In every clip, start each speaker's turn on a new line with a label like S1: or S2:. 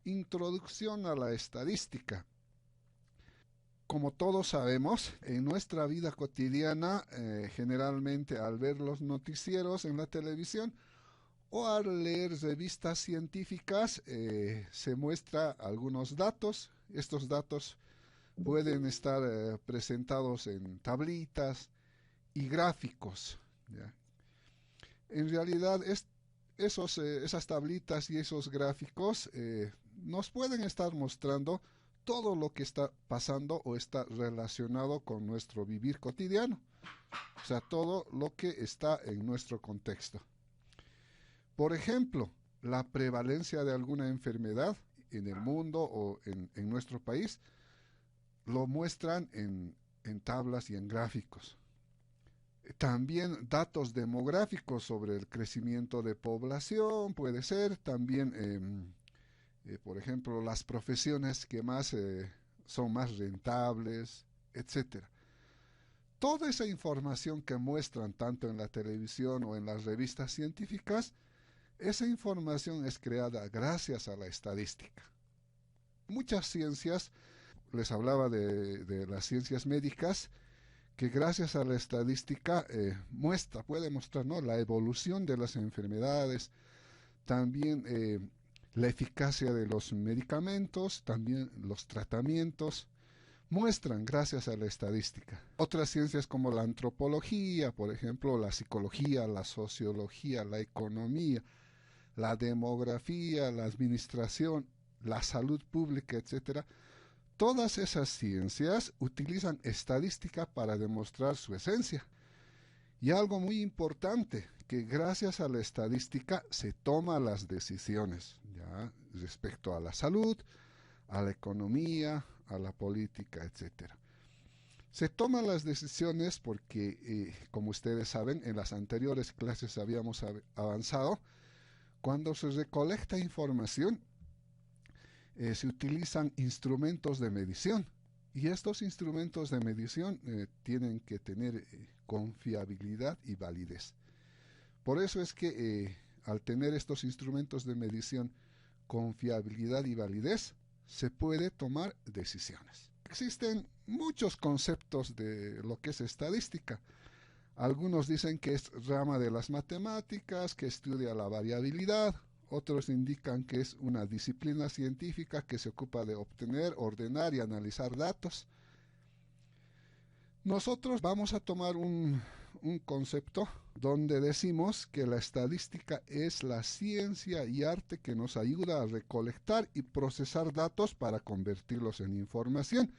S1: Introducción a la estadística. Como todos sabemos, en nuestra vida cotidiana, generalmente al ver los noticieros en la televisión o al leer revistas científicas, se muestra algunos datos. Estos datos pueden estar presentados en tablitas y gráficos, ¿ya? En realidad, esas tablitas y esos gráficos nos pueden estar mostrando todo lo que está pasando o está relacionado con nuestro vivir cotidiano, o sea, todo lo que está en nuestro contexto. Por ejemplo, la prevalencia de alguna enfermedad en el mundo o en nuestro país lo muestran en tablas y en gráficos. También datos demográficos sobre el crecimiento de población, puede ser, también por ejemplo, las profesiones que son más rentables, etcétera. Toda esa información que muestran tanto en la televisión o en las revistas científicas, esa información es creada gracias a la estadística. Muchas ciencias, les hablaba de las ciencias médicas, que gracias a la estadística puede mostrar, ¿no?, la evolución de las enfermedades, también la eficacia de los medicamentos, también los tratamientos, muestran gracias a la estadística. Otras ciencias como la antropología, por ejemplo, la psicología, la sociología, la economía, la demografía, la administración, la salud pública, etcétera. Todas esas ciencias utilizan estadística para demostrar su esencia. Y algo muy importante, que gracias a la estadística se toman las decisiones, ¿ya?, respecto a la salud, a la economía, a la política, etcétera. Se toman las decisiones porque, como ustedes saben, en las anteriores clases habíamos avanzado, cuando se recolecta información, se utilizan instrumentos de medición. Y estos instrumentos de medición tienen que tener confiabilidad y validez. Por eso es que al tener estos instrumentos de medición, confiabilidad y validez, se puede tomar decisiones. Existen muchos conceptos de lo que es estadística. Algunos dicen que es rama de las matemáticas, que estudia la variabilidad. Otros indican que es una disciplina científica que se ocupa de obtener, ordenar y analizar datos. Nosotros vamos a tomar un concepto donde decimos que la estadística es la ciencia y arte que nos ayuda a recolectar y procesar datos para convertirlos en información.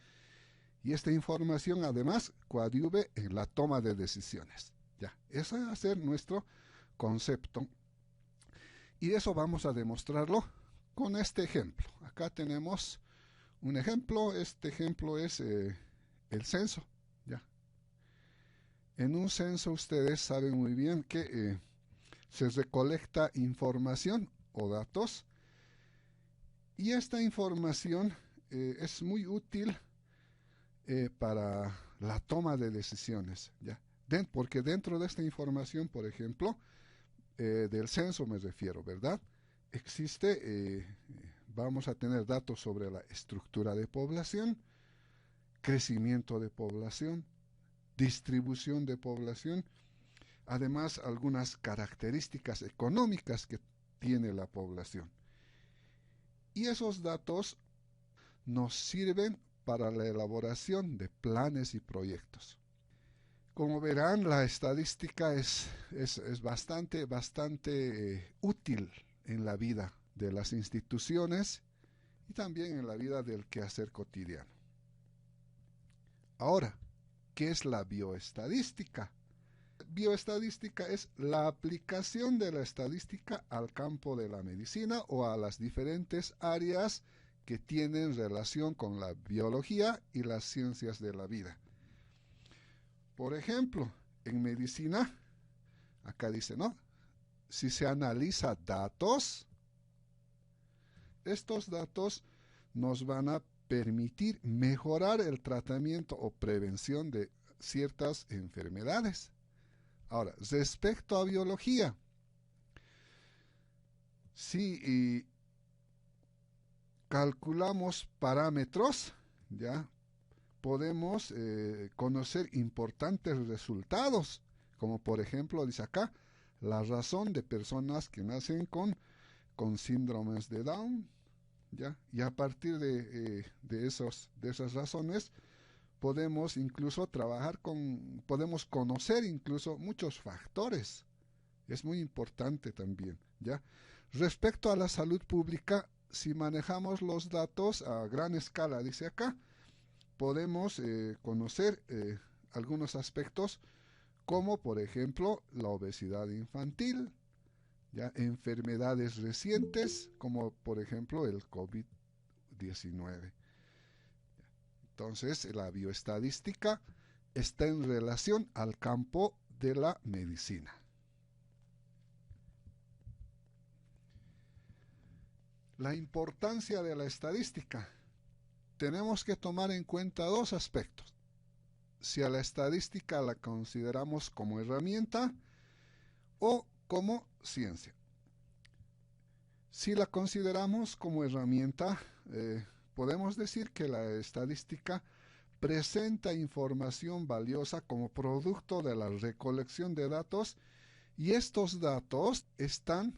S1: Y esta información además coadyuve en la toma de decisiones. Ya, ese va a ser nuestro concepto. Y eso vamos a demostrarlo con este ejemplo. Acá tenemos un ejemplo. Este ejemplo es el censo. ¿Ya? En un censo ustedes saben muy bien que se recolecta información o datos. Y esta información es muy útil para la toma de decisiones. ¿Ya? Porque dentro de esta información, por ejemplo, del censo me refiero, ¿verdad? Vamos a tener datos sobre la estructura de población, crecimiento de población, distribución de población, además algunas características económicas que tiene la población. Y esos datos nos sirven para la elaboración de planes y proyectos. Como verán, la estadística es bastante útil en la vida de las instituciones y también en la vida del quehacer cotidiano. Ahora, ¿qué es la bioestadística? Bioestadística es la aplicación de la estadística al campo de la medicina o a las diferentes áreas que tienen relación con la biología y las ciencias de la vida. Por ejemplo, en medicina, acá dice, ¿no?, si se analiza datos, estos datos nos van a permitir mejorar el tratamiento o prevención de ciertas enfermedades. Ahora, respecto a biología, si calculamos parámetros, ya podemos conocer importantes resultados, como por ejemplo, dice acá, la razón de personas que nacen con síndromes de Down, ¿ya? Y a partir de esas razones podemos incluso podemos conocer incluso muchos factores. Es muy importante también, ¿ya? Respecto a la salud pública, si manejamos los datos a gran escala, dice acá, podemos conocer algunos aspectos como por ejemplo la obesidad infantil, ¿ya? Enfermedades recientes como por ejemplo el COVID-19. Entonces la bioestadística está en relación al campo de la medicina. La importancia de la estadística. Tenemos que tomar en cuenta dos aspectos. Si a la estadística la consideramos como herramienta o como ciencia. Si la consideramos como herramienta, podemos decir que la estadística presenta información valiosa como producto de la recolección de datos y estos datos están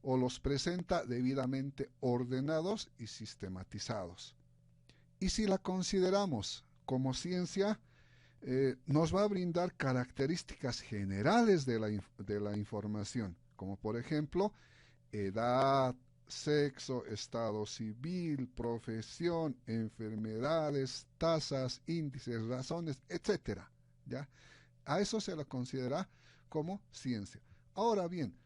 S1: o los presenta debidamente ordenados y sistematizados. Y si la consideramos como ciencia, nos va a brindar características generales de la información, como por ejemplo, edad, sexo, estado civil, profesión, enfermedades, tasas, índices, razones, etcétera, ¿ya? A eso se la considera como ciencia. Ahora bien,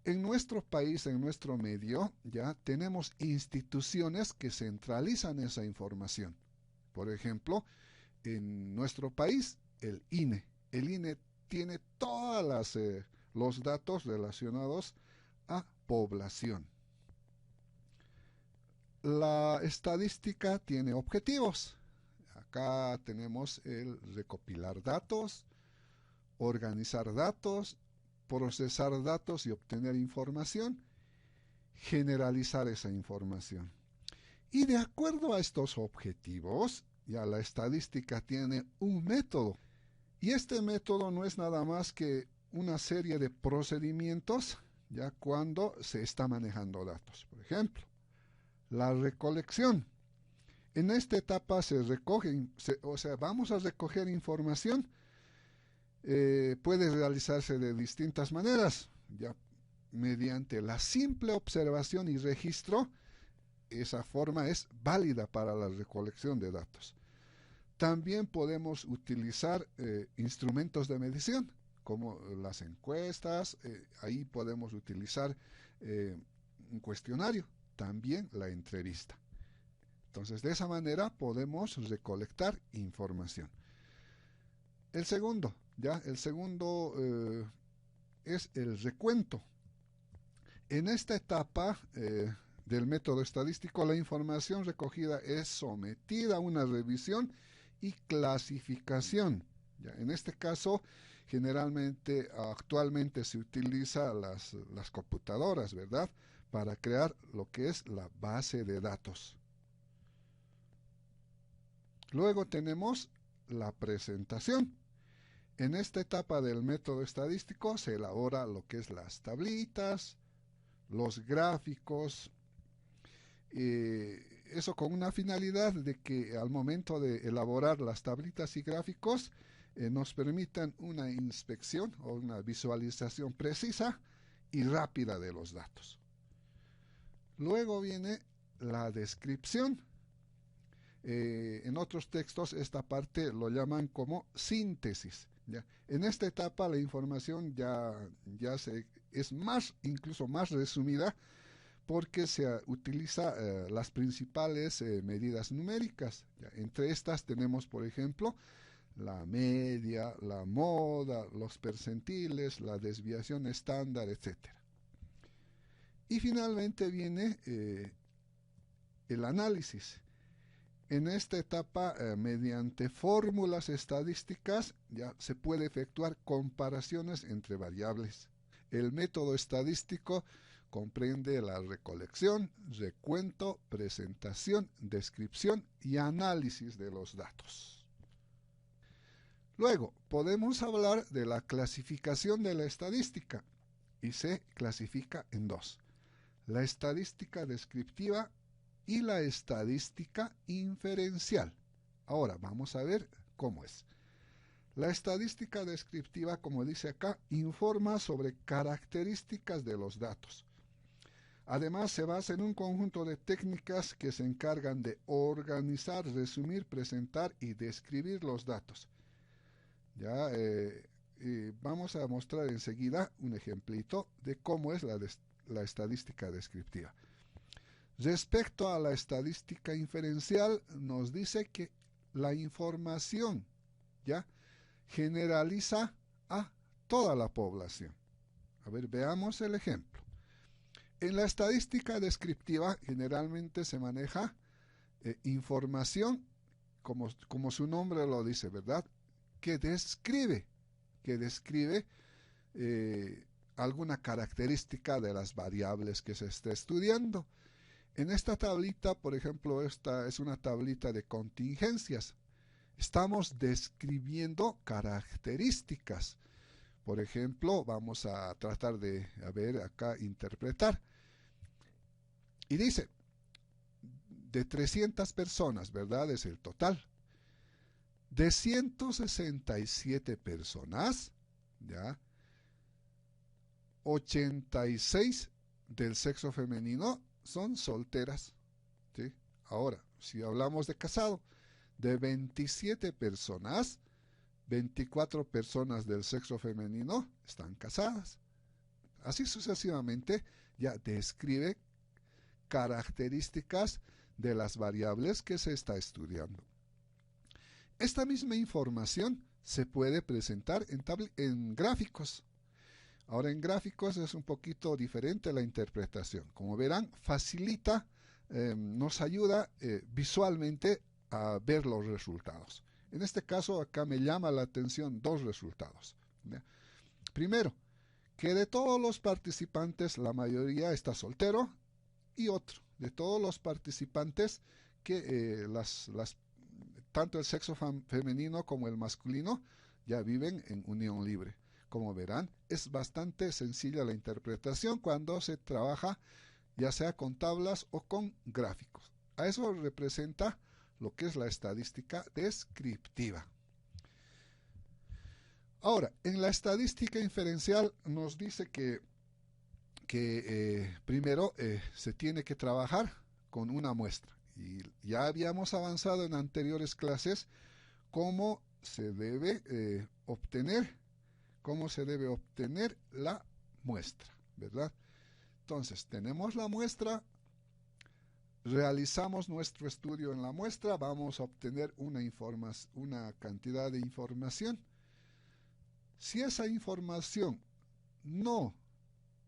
S1: en nuestro país, en nuestro medio, ya tenemos instituciones que centralizan esa información. Por ejemplo, en nuestro país, el INE. El INE tiene todos los datos relacionados a población. La estadística tiene objetivos. Acá tenemos el recopilar datos, organizar datos, procesar datos y obtener información, generalizar esa información. Y de acuerdo a estos objetivos, ya la estadística tiene un método. Y este método no es nada más que una serie de procedimientos ya cuando se está manejando datos. Por ejemplo, la recolección. En esta etapa vamos a recoger información. Puede realizarse de distintas maneras, ya mediante la simple observación y registro. Esa forma es válida para la recolección de datos. También podemos utilizar instrumentos de medición, como las encuestas, ahí podemos utilizar un cuestionario, también la entrevista. Entonces, de esa manera podemos recolectar información. El segundo es el recuento. En esta etapa del método estadístico, la información recogida es sometida a una revisión y clasificación. ¿Ya? En este caso, generalmente, actualmente se utiliza las computadoras, ¿verdad?, para crear lo que es la base de datos. Luego tenemos la presentación. En esta etapa del método estadístico se elabora lo que es las tablitas, los gráficos, eso con una finalidad de que al momento de elaborar las tablitas y gráficos nos permitan una inspección o una visualización precisa y rápida de los datos. Luego viene la descripción. En otros textos esta parte lo llaman como síntesis, ¿ya? En esta etapa la información es incluso más resumida, porque se utiliza las principales medidas numéricas, ¿ya? Entre estas tenemos, por ejemplo, la media, la moda, los percentiles, la desviación estándar, etc. Y finalmente viene el análisis. En esta etapa, mediante fórmulas estadísticas, ya se puede efectuar comparaciones entre variables. El método estadístico comprende la recolección, recuento, presentación, descripción y análisis de los datos. Luego, podemos hablar de la clasificación de la estadística y se clasifica en dos: la estadística descriptiva y la estadística inferencial. Ahora, vamos a ver cómo es. La estadística descriptiva, como dice acá, informa sobre características de los datos. Además, se basa en un conjunto de técnicas que se encargan de organizar, resumir, presentar y describir los datos. Ya, vamos a mostrar enseguida un ejemplito de cómo es la estadística descriptiva. Respecto a la estadística inferencial, nos dice que la información ya generaliza a toda la población. A ver, veamos el ejemplo. En la estadística descriptiva generalmente se maneja información, como su nombre lo dice, ¿verdad? Que describe alguna característica de las variables que se está estudiando. En esta tablita, por ejemplo, esta es una tablita de contingencias. Estamos describiendo características. Por ejemplo, vamos a tratar de, interpretar. Y dice, de 300 personas, ¿verdad? Es el total. De 167 personas, ¿ya? 86 del sexo femenino son solteras, ¿sí? Ahora, si hablamos de casado, de 27 personas, 24 personas del sexo femenino están casadas. Así sucesivamente, ya describe características de las variables que se está estudiando. Esta misma información se puede presentar en gráficos. Ahora, en gráficos es un poquito diferente la interpretación. Como verán, facilita, nos ayuda visualmente a ver los resultados. En este caso, acá me llama la atención dos resultados. ¿Ya? Primero, que de todos los participantes, la mayoría está soltero, y otro, de todos los participantes, que tanto el sexo femenino como el masculino ya viven en unión libre. Como verán, es bastante sencilla la interpretación cuando se trabaja ya sea con tablas o con gráficos. A eso representa lo que es la estadística descriptiva. Ahora, en la estadística inferencial nos dice que primero se tiene que trabajar con una muestra. Y ya habíamos avanzado en anteriores clases cómo se debe obtener la muestra, ¿verdad? Entonces, tenemos la muestra, realizamos nuestro estudio en la muestra, vamos a obtener una cantidad de información. Si esa información no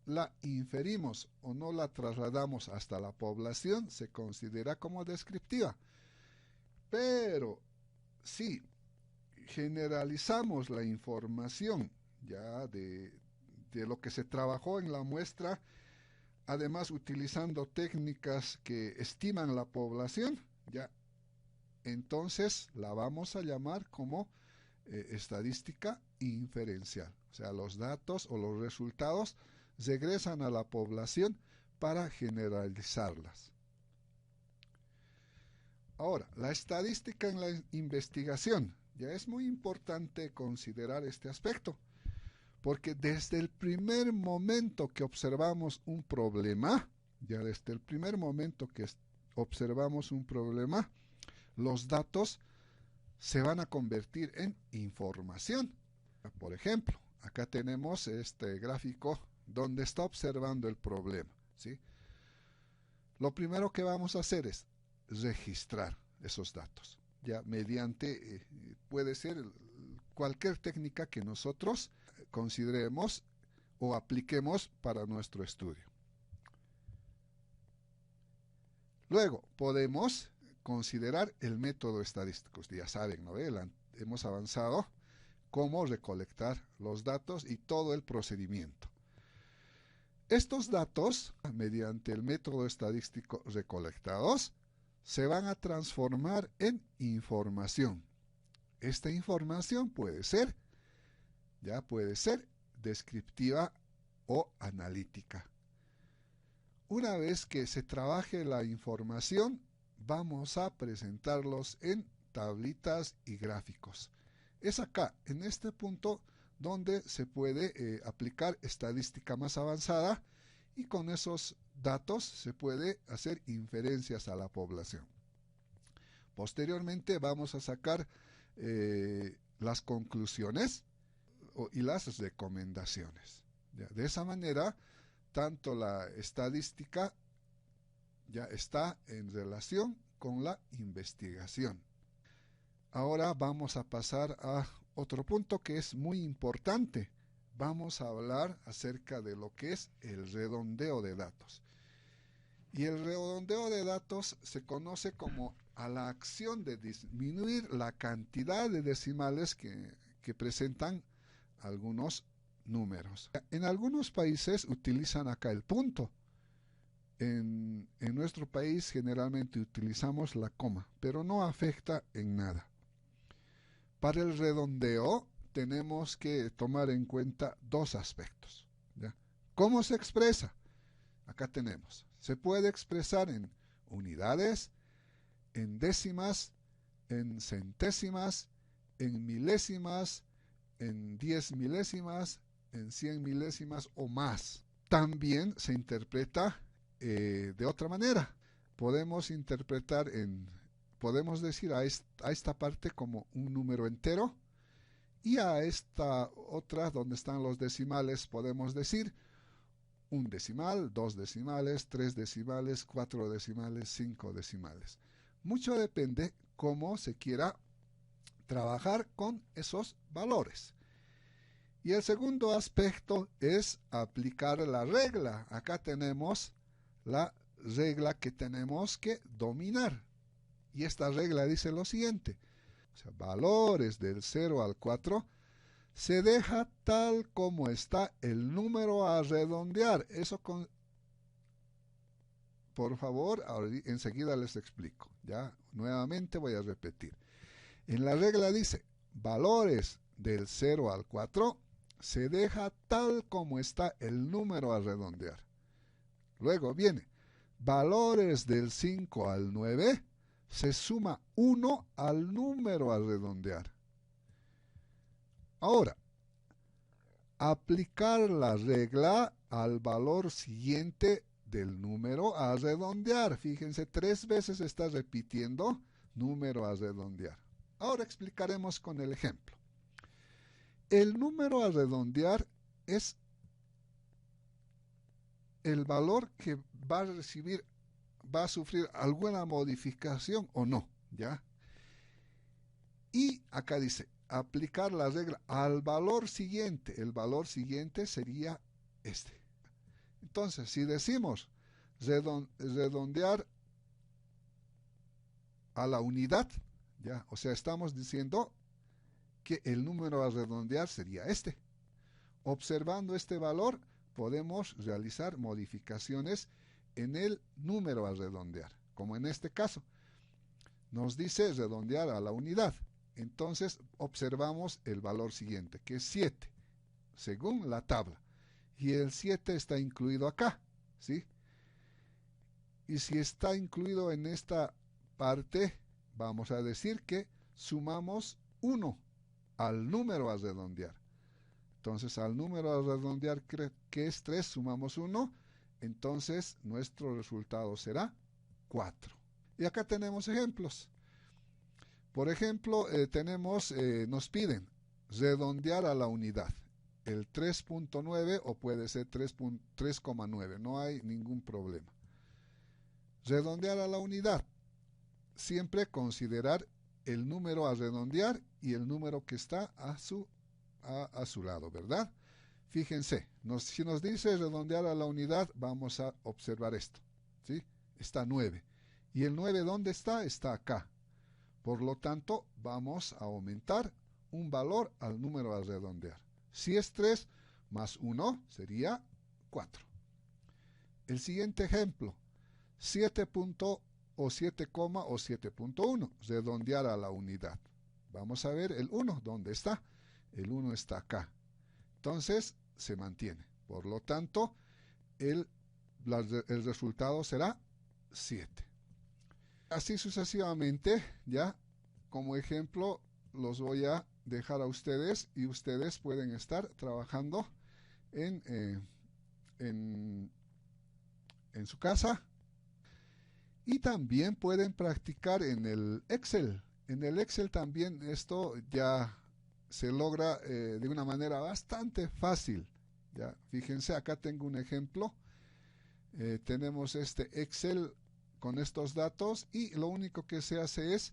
S1: la inferimos o no la trasladamos hasta la población, se considera como descriptiva. Pero si generalizamos la información ya de lo que se trabajó en la muestra, además utilizando técnicas que estiman la población, ya entonces la vamos a llamar como estadística inferencial. O sea, los datos o los resultados regresan a la población para generalizarlas. Ahora, la estadística en la investigación. Ya es muy importante considerar este aspecto, porque desde el primer momento que observamos un problema, los datos se van a convertir en información. Por ejemplo, acá tenemos este gráfico donde está observando el problema, ¿sí? Lo primero que vamos a hacer es registrar esos datos, ya mediante, puede ser cualquier técnica que nosotros consideremos o apliquemos para nuestro estudio. Luego podemos considerar el método estadístico. Ya saben, ¿no? Hemos avanzado cómo recolectar los datos y todo el procedimiento. Estos datos, mediante el método estadístico recolectados, se van a transformar en información. Esta información puede ser descriptiva o analítica. Una vez que se trabaje la información, vamos a presentarlos en tablitas y gráficos. Es acá, en este punto, donde se puede aplicar estadística más avanzada y con esos datos se puede hacer inferencias a la población. Posteriormente vamos a sacar las conclusiones y las recomendaciones. De esa manera, tanto la estadística ya está en relación con la investigación. Ahora vamos a pasar a otro punto que es muy importante. Vamos a hablar acerca de lo que es el redondeo de datos. Y el redondeo de datos se conoce como a la acción de disminuir la cantidad de decimales que presentan algunos números. En algunos países utilizan acá el punto. En nuestro país generalmente utilizamos la coma, pero no afecta en nada. Para el redondeo tenemos que tomar en cuenta dos aspectos, ¿ya? ¿Cómo se expresa? Acá tenemos. Se puede expresar en unidades, en décimas, en centésimas, en milésimas, en 10 milésimas, en 100 milésimas o más. También se interpreta de otra manera. Podemos decir a esta parte como un número entero y a esta otra donde están los decimales podemos decir un decimal, 2 decimales, 3 decimales, 4 decimales, 5 decimales. Mucho depende cómo se quiera trabajar con esos valores. Y el segundo aspecto es aplicar la regla. Acá tenemos la regla que tenemos que dominar. Y esta regla dice lo siguiente. O sea, valores del 0 al 4 se deja tal como está el número a redondear. Por favor, enseguida les explico. Ya, nuevamente voy a repetir. En la regla dice, valores del 0 al 4 se deja tal como está el número a redondear. Luego viene, valores del 5 al 9 se suma 1 al número a redondear. Ahora, aplicar la regla al valor siguiente del número a redondear. Fíjense, 3 veces está repitiendo número a redondear. Ahora explicaremos con el ejemplo. El número a redondear es el valor que va a sufrir alguna modificación o no, ¿ya? Y acá dice, aplicar la regla al valor siguiente. El valor siguiente sería este. Entonces, si decimos redondear a la unidad, ¿ya? O sea, estamos diciendo que el número a redondear sería este. Observando este valor, podemos realizar modificaciones en el número a redondear, como en este caso. Nos dice redondear a la unidad. Entonces, observamos el valor siguiente, que es 7, según la tabla. Y el 7 está incluido acá, ¿sí? Y si está incluido en esta parte, vamos a decir que sumamos 1 al número a redondear. Entonces, al número a redondear, que es 3, sumamos 1. Entonces, nuestro resultado será 4. Y acá tenemos ejemplos. Por ejemplo, nos piden redondear a la unidad. El 3.9 o puede ser 3,9. No hay ningún problema. Redondear a la unidad. Siempre considerar el número a redondear y el número que está a su lado, ¿verdad? Fíjense, si nos dice redondear a la unidad, vamos a observar esto, ¿sí? Está 9. ¿Y el 9 dónde está? Está acá. Por lo tanto, vamos a aumentar un valor al número a redondear. Si es 3 más 1 sería 4. El siguiente ejemplo, 7 o 7, o 7.1, redondear a la unidad. Vamos a ver el 1, ¿dónde está? El 1 está acá. Entonces, se mantiene. Por lo tanto, el resultado será 7. Así sucesivamente, ya como ejemplo, los voy a dejar a ustedes y ustedes pueden estar trabajando en su casa y también pueden practicar en el Excel. En el Excel también esto ya se logra de una manera bastante fácil. Ya, fíjense, acá tengo un ejemplo. Tenemos este Excel con estos datos y lo único que se hace es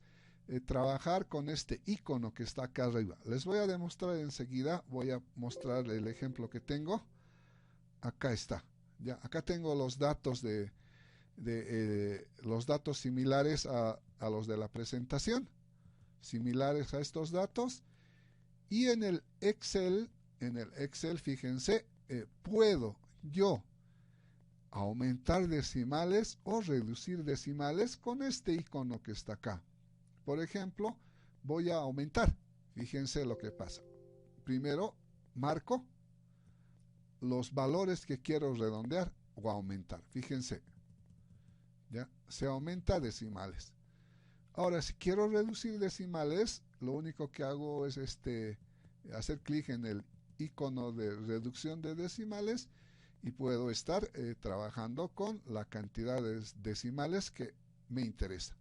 S1: trabajar con este icono que está acá arriba. Les voy a demostrar enseguida, voy a mostrar el ejemplo que tengo. Acá está. Ya, acá tengo los datos los datos similares a los de la presentación, similares a estos datos. Y en el Excel, fíjense, puedo yo aumentar decimales o reducir decimales con este icono que está acá. Por ejemplo, voy a aumentar. Fíjense lo que pasa. Primero, marco los valores que quiero redondear o aumentar. Fíjense, ya se aumenta decimales. Ahora, si quiero reducir decimales, lo único que hago es hacer clic en el icono de reducción de decimales y puedo estar trabajando con la cantidad de decimales que me interesa.